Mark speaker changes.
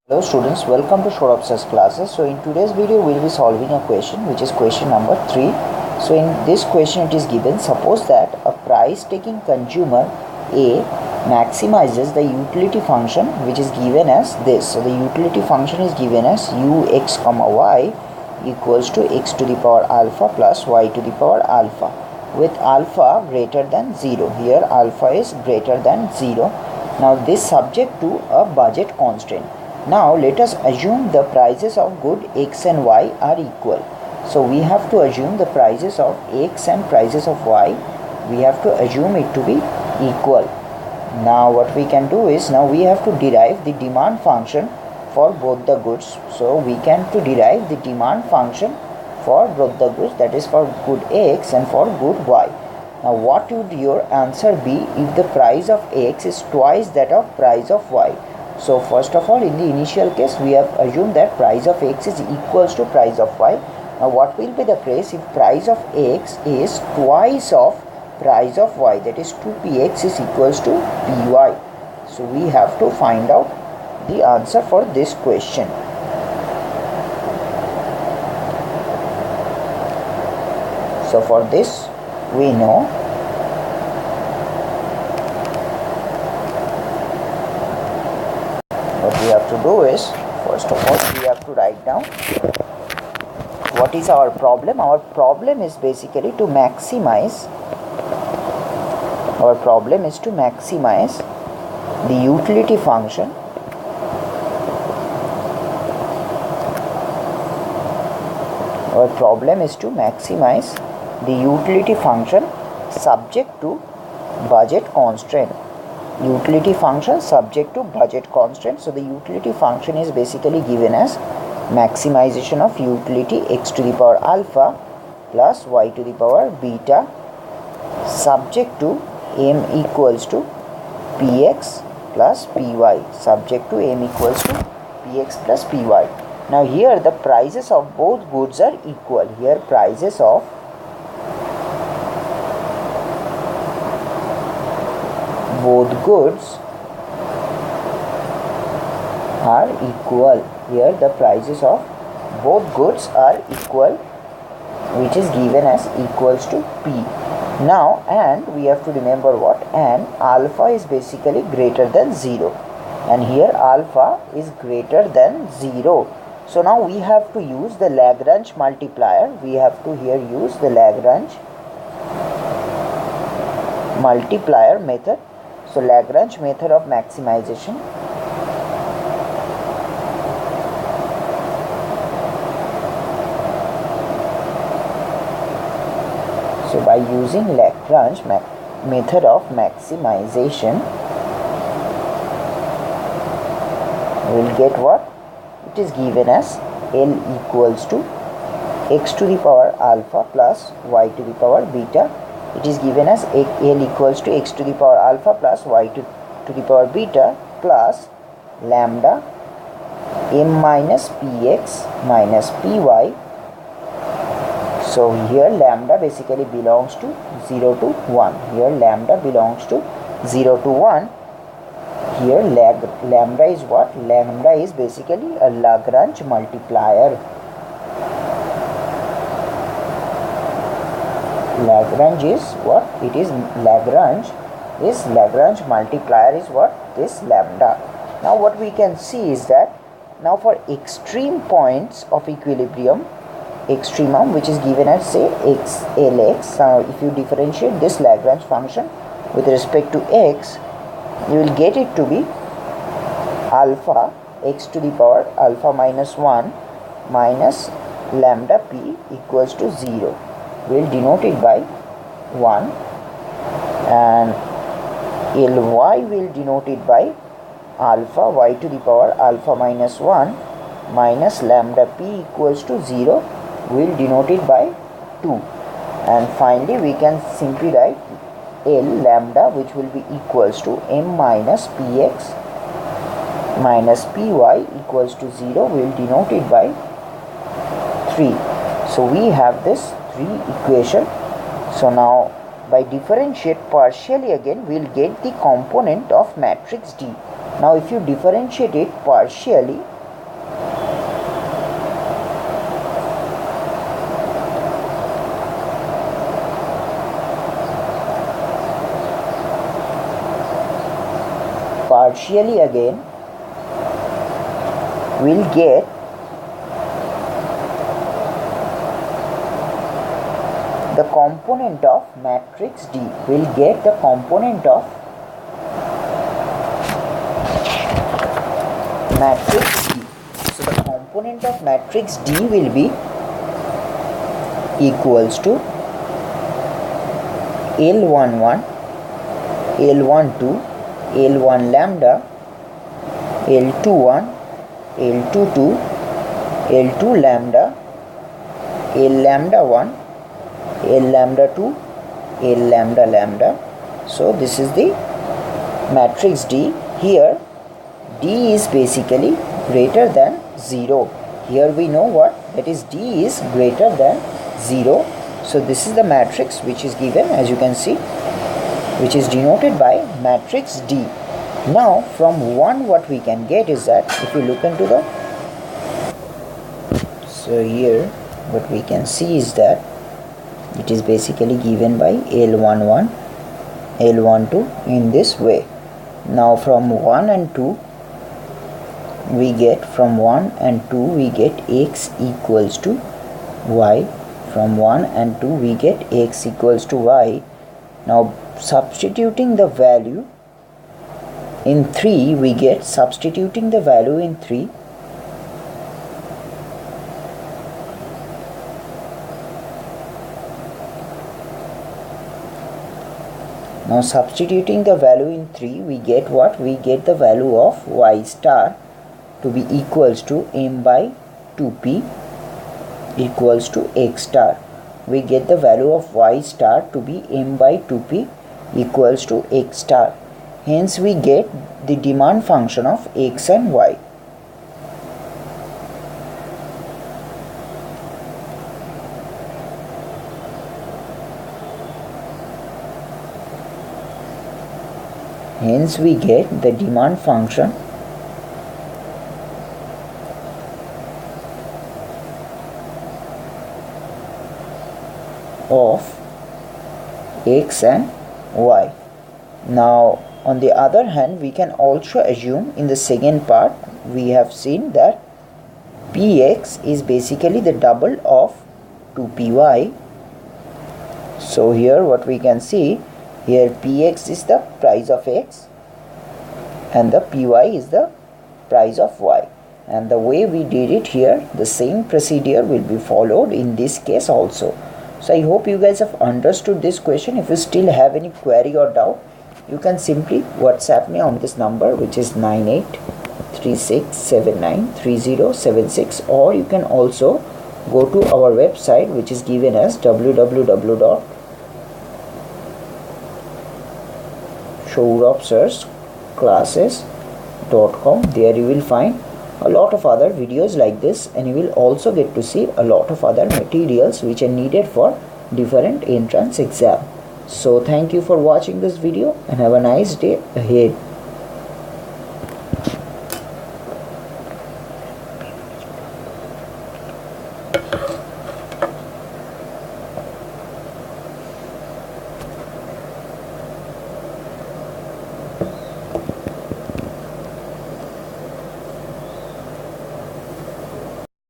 Speaker 1: Hello students, welcome to Short's classes. So in today's video we will be solving a question which is question number 3. So in this question it is given, suppose that a price taking consumer A maximizes the utility function which is given as this. So the utility function is given as ux comma y equals to x to the power alpha plus y to the power alpha with alpha greater than 0. Here alpha is greater than 0. Now this subject to a budget constraint. Now let us assume the prices of good x and y are equal. So we have to assume the prices of x and prices of y, we have to assume it to be equal. Now what we can do is, now we have to derive the demand function for both the goods. So we can to derive the demand function for both the goods, that is for good x and for good y. Now what would your answer be if the price of x is twice that of price of y? So first of all, in the initial case we have assumed that price of x is equals to price of y. Now what will be the case if price of x is twice of price of y, that is 2px is equals to py. So we have to find out the answer for this question. So for this we know what we have to do is, first of all we have to write down what is our problem. Our problem is basically to maximize the utility function subject to budget constraint. Utility function subject to budget constraint. So the utility function is basically given as maximization of utility x to the power alpha plus y to the power beta subject to m equals to px plus py, subject to m equals to px plus py. Now here the prices of both goods are equal. Here prices of both goods are equal. Here the prices of both goods are equal, which is given as equals to p. Now and we have to remember what, and alpha is basically greater than 0, and here alpha is greater than 0. So now we have to use the Lagrange multiplier. We have to here use the Lagrange multiplier method. So Lagrange method of maximization. So by using Lagrange method of maximization, we will get what? It is given as L equals to x to the power alpha plus y to the power beta. It is given as L equals to x to the power alpha plus y to the power beta plus lambda m minus px minus py. So here lambda basically belongs to 0 to 1. Here lambda belongs to 0 to 1. Here lambda is what? Lambda is basically a Lagrange multiplier. Lagrange is what? It is Lagrange. This Lagrange multiplier is what? This lambda. Now what we can see is that now for extreme points of equilibrium, extremum which is given as say x, Lx. Now if you differentiate this Lagrange function with respect to x, you will get it to be alpha x to the power alpha minus 1 minus lambda p equals to 0. We will denote it by 1, and Ly will denote it by alpha y to the power alpha minus 1 minus lambda p equals to 0. We will denote it by 2, and finally we can simply write L lambda, which will be equals to m minus px minus py equals to 0. We will denote it by 3. So we have this 3 equation. So now by differentiate partially again, we will get the component of matrix D. Now if you differentiate it partially, partially again we'll get the component of matrix D. We'll get the component of matrix D. So the component of matrix D will be equals to L11, L12, L1 lambda, L21, L22, L2 lambda, L lambda 1, L lambda 2, L lambda lambda. So this is the matrix D. Here D is basically greater than 0. Here we know what, that is D is greater than 0. So this is the matrix which is given, as you can see, which is denoted by matrix D. Now from 1 what we can get is that if you look into the, so here what we can see is that it is basically given by L11, L12 in this way. Now from 1 and 2 we get, from 1 and 2 we get x equals to y. From 1 and 2 we get x equals to y. Now substituting the value in 3 we get, substituting the value in 3, now substituting the value in 3 we get what, we get the value of y star to be equals to m by 2p equals to x star. We get the value of y star to be m by 2p equals to x star. Hence we get the demand function of x and y. Hence we get the demand function of x and y. Now on the other hand, we can also assume in the second part we have seen that px is basically the double of 2py. So here what we can see, here px is the price of x and the py is the price of y. And the way we did it here, the same procedure will be followed in this case also. So I hope you guys have understood this question. If you still have any query or doubt, you can simply WhatsApp me on this number, which is 9836793076, or you can also go to our website, which is given as www.showropsersclasses.com. There you will find a lot of other videos like this, and you will also get to see a lot of other materials which are needed for different entrance exam. So thank you for watching this video and have a nice day ahead.